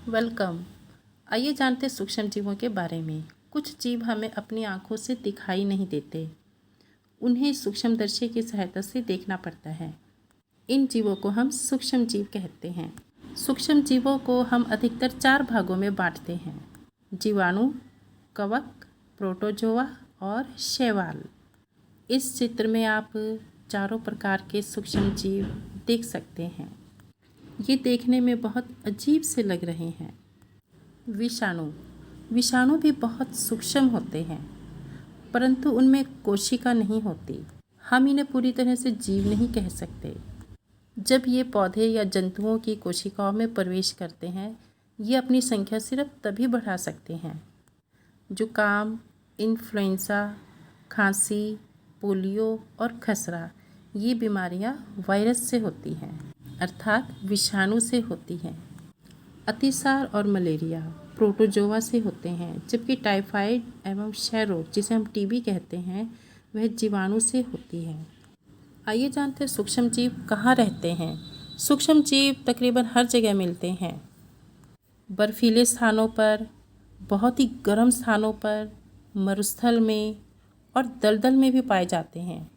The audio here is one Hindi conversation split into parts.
वेलकम। आइए जानते हैं सूक्ष्म जीवों के बारे में। कुछ जीव हमें अपनी आंखों से दिखाई नहीं देते, उन्हें सूक्ष्मदर्शी की सहायता से देखना पड़ता है। इन जीवों को हम सूक्ष्म जीव कहते हैं। सूक्ष्म जीवों को हम अधिकतर 4 भागों में बांटते हैं: जीवाणु, कवक, प्रोटोजोआ और शैवाल। इस चित्र में आप चारों प्रकार के सूक्ष्म जीव देख सकते हैं। ये देखने में बहुत अजीब से लग रहे हैं। विषाणु भी बहुत सूक्ष्म होते हैं, परंतु उनमें कोशिका नहीं होती। हम इन्हें पूरी तरह से जीव नहीं कह सकते। जब ये पौधे या जंतुओं की कोशिकाओं में प्रवेश करते हैं, ये अपनी संख्या सिर्फ तभी बढ़ा सकते हैं। जुकाम, इन्फ्लुएंजा, खांसी, पोलियो और खसरा, ये बीमारियां वायरस से होती हैं, अर्थात विषाणु से होती हैं। अतिसार और मलेरिया प्रोटोजोआ से होते हैं, जबकि टाइफाइड एवं क्षय रोग, जिसे हम टीबी कहते हैं, वह जीवाणु से होती है। आइए जानते हैं सूक्ष्म जीव कहाँ रहते हैं। सूक्ष्म जीव तकरीबन हर जगह मिलते हैं। बर्फीले स्थानों पर, बहुत ही गर्म स्थानों पर, मरुस्थल में और दलदल में भी पाए जाते हैं।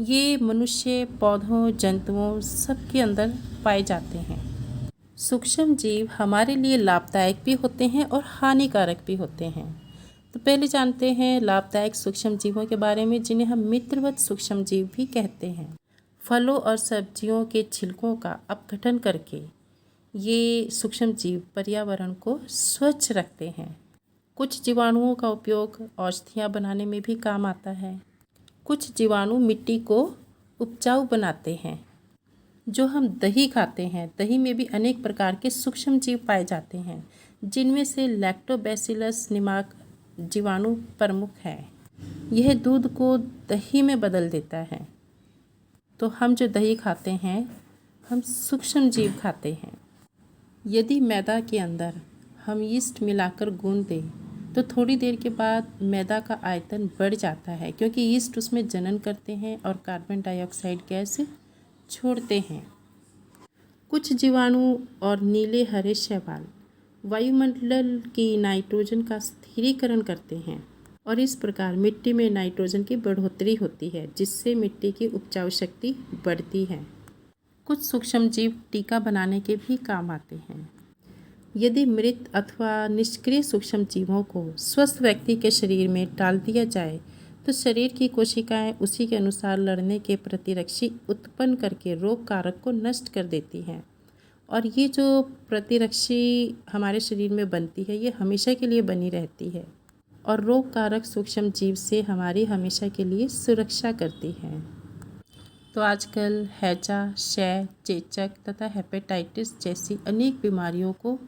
ये मनुष्य, पौधों, जंतुओं सबके अंदर पाए जाते हैं। सूक्ष्म जीव हमारे लिए लाभदायक भी होते हैं और हानिकारक भी होते हैं। तो पहले जानते हैं लाभदायक सूक्ष्म जीवों के बारे में, जिन्हें हम मित्रवत सूक्ष्म जीव भी कहते हैं। फलों और सब्जियों के छिलकों का अपघटन करके ये सूक्ष्म जीव पर्यावरण को स्वच्छ रखते हैं। कुछ जीवाणुओं का उपयोग औषधियाँ बनाने में भी काम आता है। कुछ जीवाणु मिट्टी को उपजाऊ बनाते हैं। जो हम दही खाते हैं, दही में भी अनेक प्रकार के सूक्ष्म जीव पाए जाते हैं, जिनमें से लैक्टोबैसिलस नामक जीवाणु प्रमुख है। यह दूध को दही में बदल देता है। तो हम जो दही खाते हैं, हम सूक्ष्म जीव खाते हैं। यदि मैदा के अंदर हम यीस्ट मिलाकर गूंद दें, तो थोड़ी देर के बाद मैदा का आयतन बढ़ जाता है, क्योंकि यीस्ट उसमें जनन करते हैं और कार्बन डाइऑक्साइड गैस छोड़ते हैं। कुछ जीवाणु और नीले हरे शैवाल वायुमंडल की नाइट्रोजन का स्थिरीकरण करते हैं और इस प्रकार मिट्टी में नाइट्रोजन की बढ़ोतरी होती है, जिससे मिट्टी की उपजाऊ शक्ति बढ़ती है। कुछ सूक्ष्म जीव टीका बनाने के भी काम आते हैं। यदि मृत अथवा निष्क्रिय सूक्ष्म जीवों को स्वस्थ व्यक्ति के शरीर में डाल दिया जाए, तो शरीर की कोशिकाएं उसी के अनुसार लड़ने के प्रतिरक्षी उत्पन्न करके रोग कारक को नष्ट कर देती हैं। और ये जो प्रतिरक्षी हमारे शरीर में बनती है, ये हमेशा के लिए बनी रहती है और रोग कारक सूक्ष्म जीव से हमारी हमेशा के लिए सुरक्षा करती है। तो आजकल हैजा, क्षय, चेचक तथा हेपेटाइटिस जैसी अनेक बीमारियों को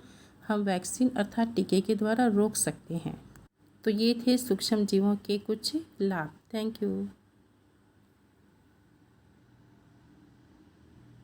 हम वैक्सीन अर्थात टीके के द्वारा रोक सकते हैं। तो ये थे सूक्ष्म जीवों के कुछ लाभ। Thank you.